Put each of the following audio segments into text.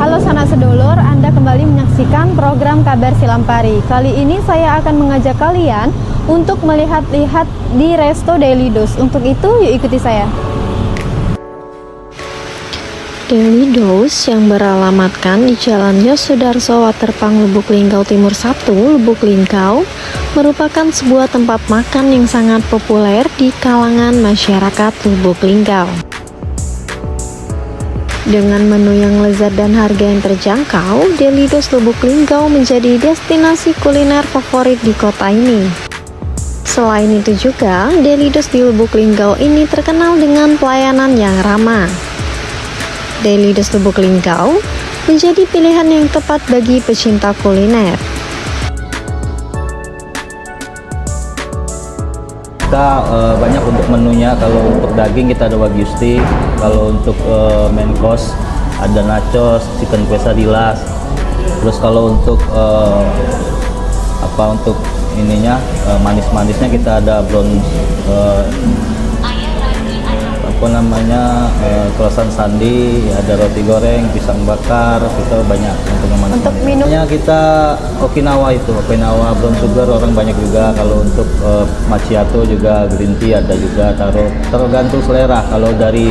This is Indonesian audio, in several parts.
Halo sanak sedulur, Anda kembali menyaksikan program Kabar Silampari. Kali ini saya akan mengajak kalian untuk melihat-lihat di Resto Daily Dose. Untuk itu, yuk ikuti saya. Daily Dose yang beralamatkan di Jalan Yosudarso Waterpang, Lubuk Linggau Timur 1, Lubuk Linggau, merupakan sebuah tempat makan yang sangat populer di kalangan masyarakat Lubuk Linggau. Dengan menu yang lezat dan harga yang terjangkau, Daily Dose Lubuk Linggau menjadi destinasi kuliner favorit di kota ini. Selain itu juga, Daily Dose di Lubuk Linggau ini terkenal dengan pelayanan yang ramah. Daily Dose Lubuk Linggau menjadi pilihan yang tepat bagi pecinta kuliner. Kita banyak untuk menunya. Kalau untuk daging kita ada wagyu steak, kalau untuk main course ada nachos, chicken quesadillas. Terus kalau untuk untuk ininya manis-manisnya kita ada brown croissant sandi, ada roti goreng, pisang bakar, kita banyak untuk manis. Untuk minumnya kita Okinawa brown sugar orang banyak juga. Kalau untuk macchiato juga green tea ada juga, tergantung selera. Kalau dari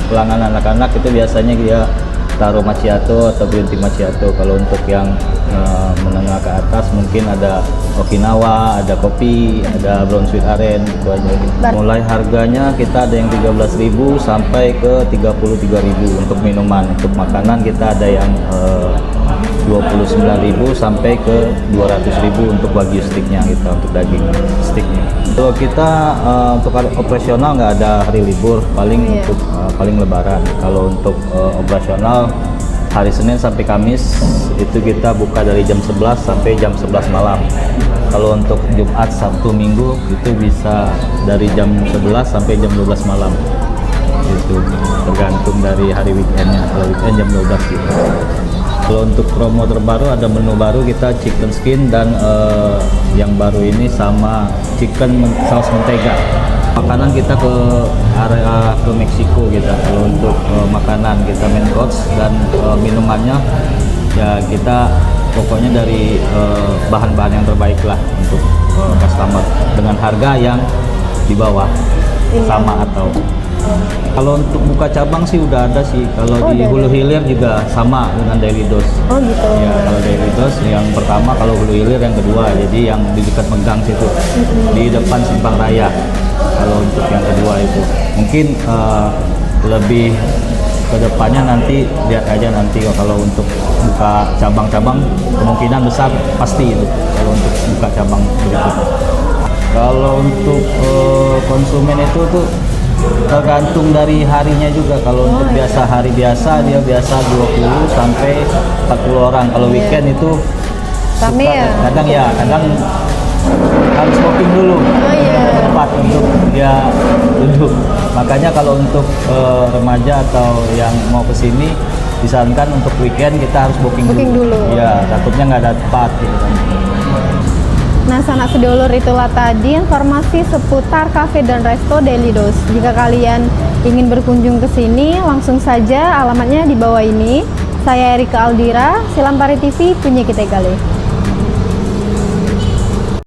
pelanggan anak-anak itu biasanya dia taruh macchiato atau green tea macchiato. Kalau untuk yang menengah ke atas mungkin ada Okinawa, ada kopi, ada brown sweet aren, gitu aja. Mulai harganya kita ada yang 13.000 sampai ke 33.000 untuk minuman. Untuk makanan kita ada yang 29.000 sampai ke 200.000 untuk wagyu sticknya, kita untuk daging sticknya. Kalau kita untuk operasional nggak ada hari libur, paling untuk paling lebaran. Kalau untuk operasional hari Senin sampai Kamis itu kita buka dari jam 11 sampai jam 11 malam. Kalau untuk Jumat, Sabtu, Minggu itu bisa dari jam 11 sampai jam 12 malam. Itu tergantung dari hari weekendnya. Kalau weekend jam 12 gitu. Kalau untuk promo terbaru ada menu baru kita chicken skin dan yang baru ini sama chicken saus mentega. Makanan kita ke area ke Meksiko gitu. Kalau untuk makanan kita main course dan minumannya ya kita pokoknya dari bahan-bahan yang terbaik lah untuk customer dengan harga yang di bawah sama atau kalau untuk buka cabang sih udah ada sih. Kalau di Hulu Hilir juga sama dengan Daily Dose. Oh gitu. Ya, kalau Daily Dose yang pertama, kalau Hulu Hilir yang kedua. Jadi yang di dekat Megang situ, di depan Simpang Raya. Kalau untuk yang kedua itu mungkin lebih kedepannya nanti lihat aja nanti. Kalau untuk buka cabang-cabang kemungkinan besar pasti itu kalau untuk buka cabang berikutnya. Kalau untuk konsumen itu tuh tergantung dari harinya juga. Kalau untuk biasa hari biasa dia biasa 20 sampai 40 orang. Kalau weekend itu rame ya? Kadang harus booking dulu tempat untuk dia duduk. Makanya kalau untuk remaja atau yang mau kesini disarankan untuk weekend kita harus booking dulu. Ya, takutnya nggak ada tempat gitu kan. Nah, sanak sedulur, itulah tadi informasi seputar cafe dan resto Daily Dose. Jika kalian ingin berkunjung ke sini, langsung saja alamatnya di bawah ini. Saya Erika Aldira, Silampari TV, punya kita Gale.